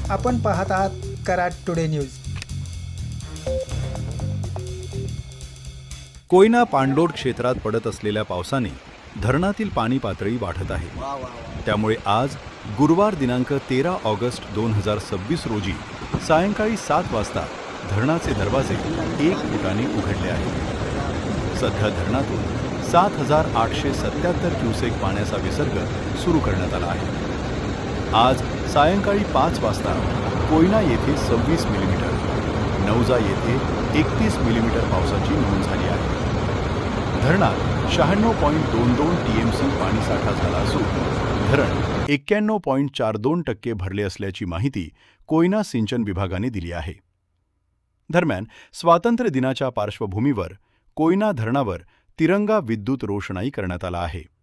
आपण पाहत आहात कराड टुडे न्यूज. कोयना पाणलोट क्षेत्रात पडत असलेल्या पावसाने धरणातील पाणी पातळी वाढत आहे. त्यामुळे आज गुरुवार दिनांक 13 ऑगस्ट 2026 रोजी सायंकाळी 7 वाजता धरणाचे दरवाजे 1 फुटाने उघडले आहेत. सध्या धरणातून 7,877 क्युसेक पाण्याचा विसर्ग सुरू करण्यात आला आहे. आज सायंकाळी 5 वाजता कोयना येथे 26 मिलीमीटर, नौजा येथे 31 मिलीमीटर पावसाची नोंद झाली आहे. धरणात 96.22 टीएमसी पाणीसाठा झाला असून धरण 91.42% भरले असल्याची माहिती कोयना सिंचन विभागाने दिली आहे. दरम्यान स्वातंत्र्य दिनाच्या पार्श्वभूमीवर कोयना धरणावर तिरंगा विद्युत रोषणाई करण्यात आला आहे.